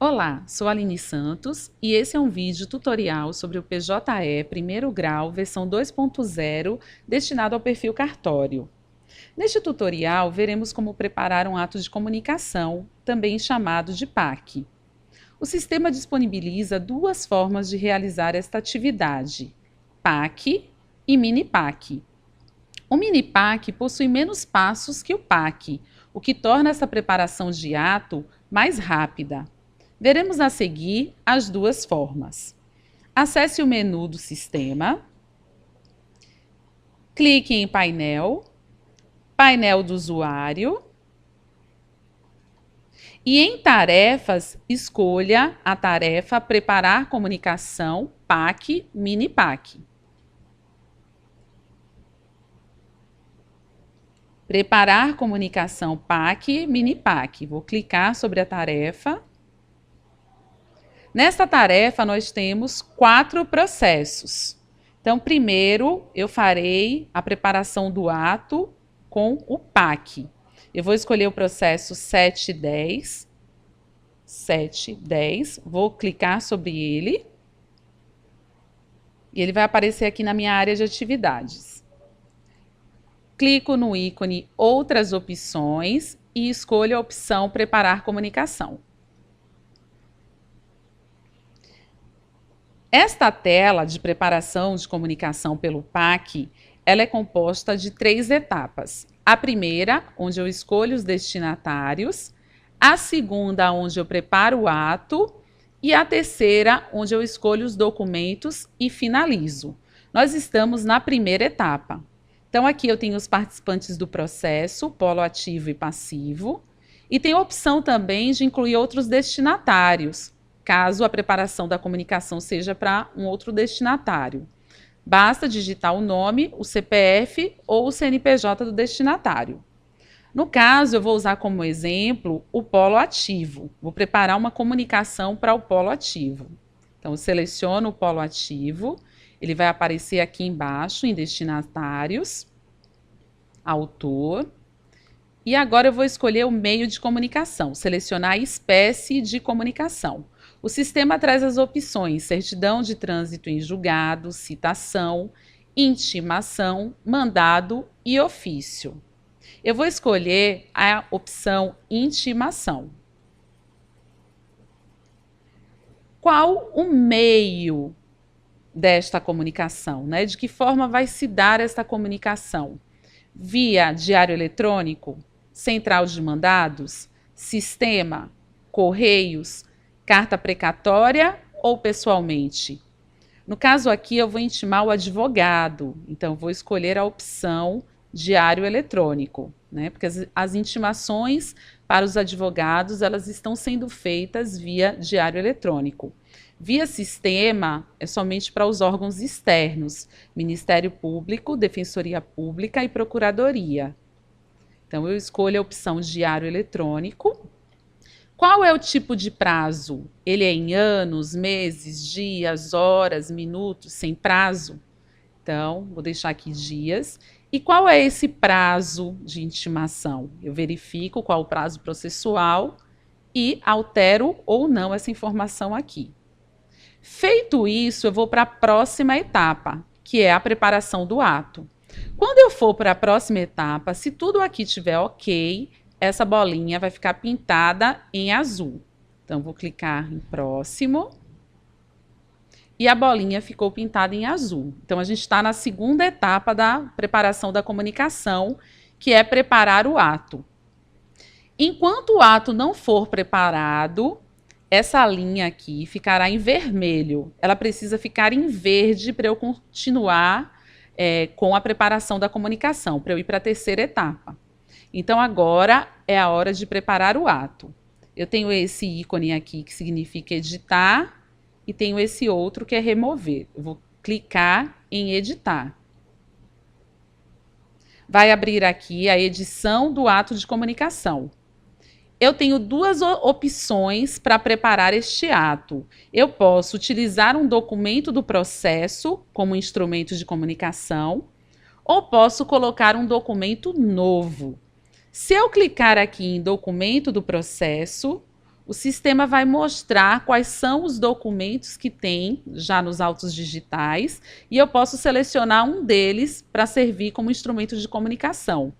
Olá, sou Aline Santos e esse é um vídeo tutorial sobre o PJE primeiro grau, versão 2.0, destinado ao perfil cartório. Neste tutorial, veremos como preparar um ato de comunicação, também chamado de PAC. O sistema disponibiliza duas formas de realizar esta atividade, PAC e mini-PAC. O mini-PAC possui menos passos que o PAC, o que torna essa preparação de ato mais rápida. Veremos a seguir as duas formas. Acesse o menu do sistema, clique em painel, painel do usuário e em tarefas escolha a tarefa Preparar comunicação PAC Mini PAC. Preparar comunicação PAC Mini PAC. Vou clicar sobre a tarefa. Nesta tarefa, nós temos 4 processos. Então, primeiro, eu farei a preparação do ato com o PAC. Eu vou escolher o processo 710. Vou clicar sobre ele. E ele vai aparecer aqui na minha área de atividades. Clico no ícone Outras opções e escolho a opção Preparar comunicação. Esta tela de preparação de comunicação pelo PAC, ela é composta de 3 etapas. A primeira, onde eu escolho os destinatários, a segunda, onde eu preparo o ato, e a terceira, onde eu escolho os documentos e finalizo. Nós estamos na primeira etapa. Então, aqui eu tenho os participantes do processo, polo ativo e passivo, e tem a opção também de incluir outros destinatários, caso a preparação da comunicação seja para um outro destinatário. Basta digitar o nome, o CPF ou o CNPJ do destinatário. No caso, eu vou usar como exemplo o polo ativo. Vou preparar uma comunicação para o polo ativo. Então, eu seleciono o polo ativo, ele vai aparecer aqui embaixo em destinatários, autor. E agora eu vou escolher o meio de comunicação, selecionar a espécie de comunicação. O sistema traz as opções certidão de trânsito em julgado, citação, intimação, mandado e ofício. Eu vou escolher a opção intimação. Qual o meio desta comunicação, né? De que forma vai se dar esta comunicação? Via diário eletrônico, central de mandados, sistema, correios, carta precatória ou pessoalmente? No caso aqui, eu vou intimar o advogado, então vou escolher a opção diário eletrônico, né? Porque as intimações para os advogados, elas estão sendo feitas via diário eletrônico. Via sistema é somente para os órgãos externos, Ministério Público, Defensoria Pública e Procuradoria. Então, eu escolho a opção diário eletrônico. Qual é o tipo de prazo? Ele é em anos, meses, dias, horas, minutos, sem prazo? Então, vou deixar aqui dias. E qual é esse prazo de intimação? Eu verifico qual o prazo processual e altero ou não essa informação aqui. Feito isso, eu vou para a próxima etapa, que é a preparação do ato. Quando eu for para a próxima etapa, se tudo aqui estiver ok, essa bolinha vai ficar pintada em azul. Então, vou clicar em próximo. E a bolinha ficou pintada em azul. Então, a gente está na segunda etapa da preparação da comunicação, que é preparar o ato. Enquanto o ato não for preparado, essa linha aqui ficará em vermelho. Ela precisa ficar em verde para eu continuar com a preparação da comunicação, para eu ir para a terceira etapa. Então, agora é a hora de preparar o ato. Eu tenho esse ícone aqui que significa editar e tenho esse outro que é remover. Eu vou clicar em editar. Vai abrir aqui a edição do ato de comunicação. Eu tenho 2 opções para preparar este ato. Eu posso utilizar um documento do processo como instrumento de comunicação ou posso colocar um documento novo. Se eu clicar aqui em documento do processo, o sistema vai mostrar quais são os documentos que tem já nos autos digitais e eu posso selecionar um deles para servir como instrumento de comunicação.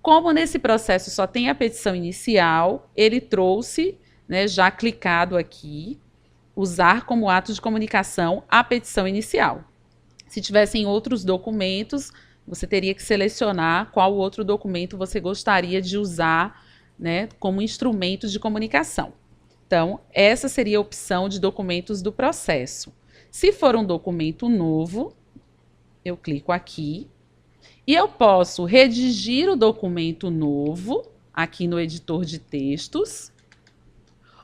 Como nesse processo só tem a petição inicial, ele trouxe, né, já clicado aqui, usar como ato de comunicação a petição inicial. Se tivessem outros documentos, você teria que selecionar qual outro documento você gostaria de usar, né, como instrumento de comunicação. Então, essa seria a opção de documentos do processo. Se for um documento novo, eu clico aqui e eu posso redigir o documento novo aqui no editor de textos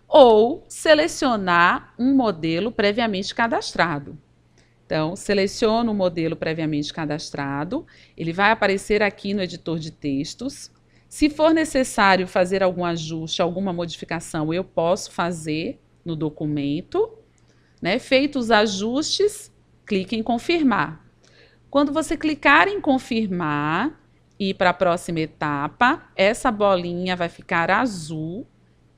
ou selecionar um modelo previamente cadastrado. Então, seleciono o modelo previamente cadastrado, ele vai aparecer aqui no editor de textos. Se for necessário fazer algum ajuste, alguma modificação, eu posso fazer no documento, né? Feitos os ajustes, clique em confirmar. Quando você clicar em confirmar e ir para a próxima etapa, essa bolinha vai ficar azul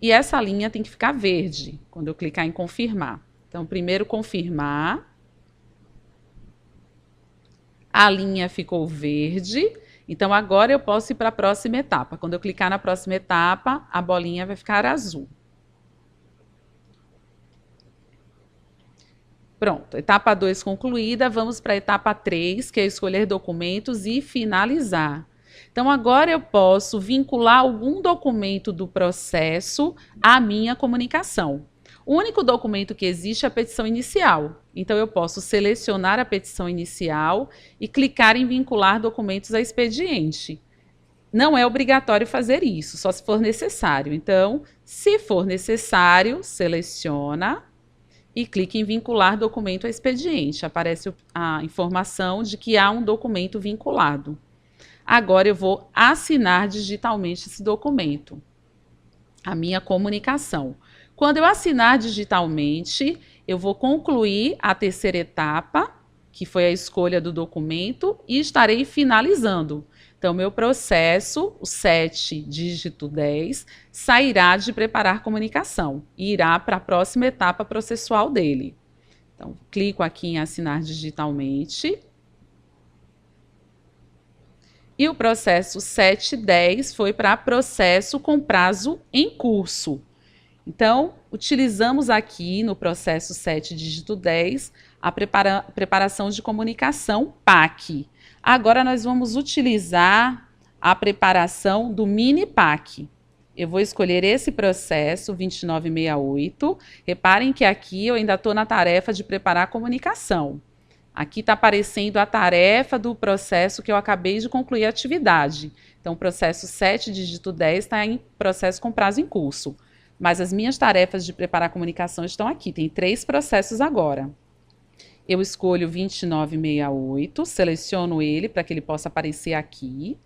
e essa linha tem que ficar verde quando eu clicar em confirmar. Então, primeiro confirmar, a linha ficou verde. Então, agora eu posso ir para a próxima etapa. Quando eu clicar na próxima etapa, a bolinha vai ficar azul. Pronto, etapa 2 concluída, vamos para a etapa 3, que é escolher documentos e finalizar. Então, agora eu posso vincular algum documento do processo à minha comunicação. O único documento que existe é a petição inicial. Então, eu posso selecionar a petição inicial e clicar em vincular documentos a expediente. Não é obrigatório fazer isso, só se for necessário. Então, se for necessário, seleciona e clique em vincular documento a expediente. Aparece a informação de que há um documento vinculado. Agora, eu vou assinar digitalmente esse documento, a minha comunicação. Quando eu assinar digitalmente, eu vou concluir a terceira etapa, que foi a escolha do documento, e estarei finalizando. Então, meu processo, o 7, dígito 10, sairá de preparar comunicação e irá para a próxima etapa processual dele. Então, clico aqui em assinar digitalmente. E o processo 710 foi para processo com prazo em curso. Então, utilizamos aqui no processo 7, dígito 10, a preparação de comunicação PAC. Agora, nós vamos utilizar a preparação do mini PAC. Eu vou escolher esse processo, 2968. Reparem que aqui eu ainda estou na tarefa de preparar a comunicação. Aqui está aparecendo a tarefa do processo que eu acabei de concluir a atividade. Então, o processo 7, dígito 10, está em processo com prazo em curso. Mas as minhas tarefas de preparar a comunicação estão aqui. Tem 3 processos agora. Eu escolho 2968, seleciono ele para que ele possa aparecer aqui,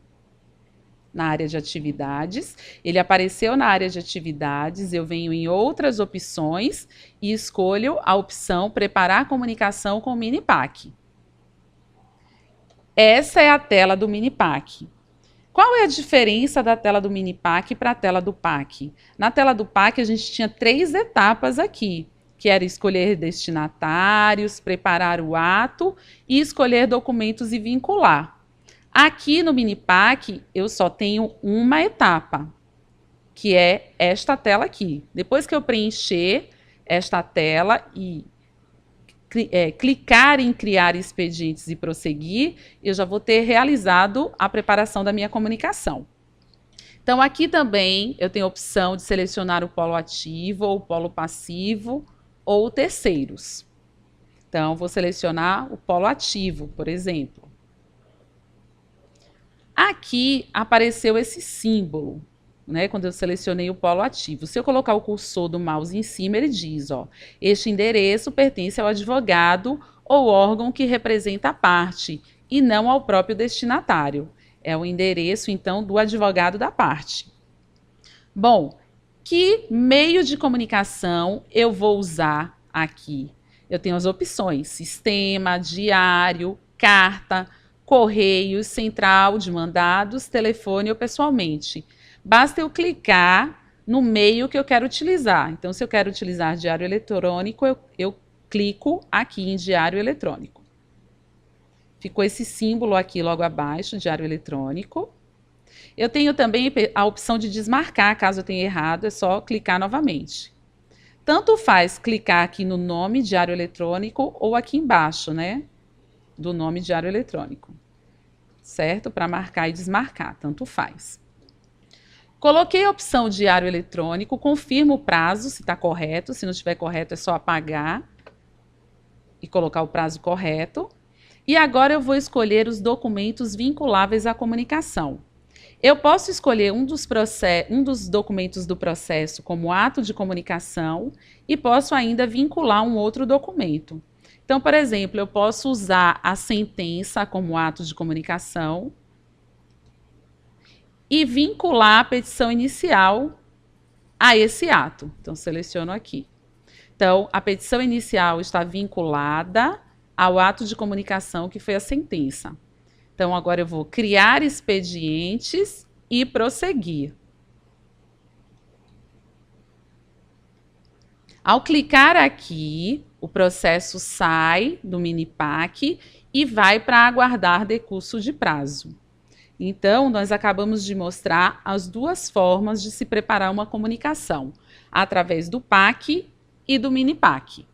na área de atividades. Ele apareceu na área de atividades, eu venho em outras opções e escolho a opção preparar a comunicação com o mini PAC. Essa é a tela do mini PAC. Qual é a diferença da tela do mini PAC para a tela do PAC? Na tela do PAC a gente tinha 3 etapas aqui, que era escolher destinatários, preparar o ato e escolher documentos e vincular. Aqui no mini PAC eu só tenho uma etapa, que é esta tela aqui. Depois que eu preencher esta tela e clicar em criar expedientes e prosseguir, eu já vou ter realizado a preparação da minha comunicação. Então, aqui também eu tenho a opção de selecionar o polo ativo ou o polo passivo ou terceiros. Então, vou selecionar o polo ativo, por exemplo. Aqui apareceu esse símbolo, né, quando eu selecionei o polo ativo. Se eu colocar o cursor do mouse em cima, ele diz, ó, este endereço pertence ao advogado ou órgão que representa a parte e não ao próprio destinatário. É o endereço, então, do advogado da parte. Bom, que meio de comunicação eu vou usar aqui? Eu tenho as opções: sistema, diário, carta, correios, central de mandados, telefone ou pessoalmente. Basta eu clicar no meio que eu quero utilizar. Então, se eu quero utilizar diário eletrônico, eu clico aqui em diário eletrônico. Ficou esse símbolo aqui logo abaixo, diário eletrônico. Eu tenho também a opção de desmarcar, caso eu tenha errado, é só clicar novamente. Tanto faz clicar aqui no nome diário eletrônico ou aqui embaixo, né, do nome diário eletrônico, certo? Para marcar e desmarcar, tanto faz. Coloquei a opção diário eletrônico, confirmo o prazo, se está correto. Se não estiver correto, é só apagar e colocar o prazo correto. E agora eu vou escolher os documentos vinculáveis à comunicação. Eu posso escolher um dos documentos do processo como ato de comunicação e posso ainda vincular um outro documento. Então, por exemplo, eu posso usar a sentença como ato de comunicação e vincular a petição inicial a esse ato. Então, seleciono aqui. Então, a petição inicial está vinculada ao ato de comunicação que foi a sentença. Então, agora eu vou criar expedientes e prosseguir. Ao clicar aqui, o processo sai do Minipac e vai para aguardar decurso de prazo. Então, nós acabamos de mostrar as duas formas de se preparar uma comunicação, através do PAC e do Minipac.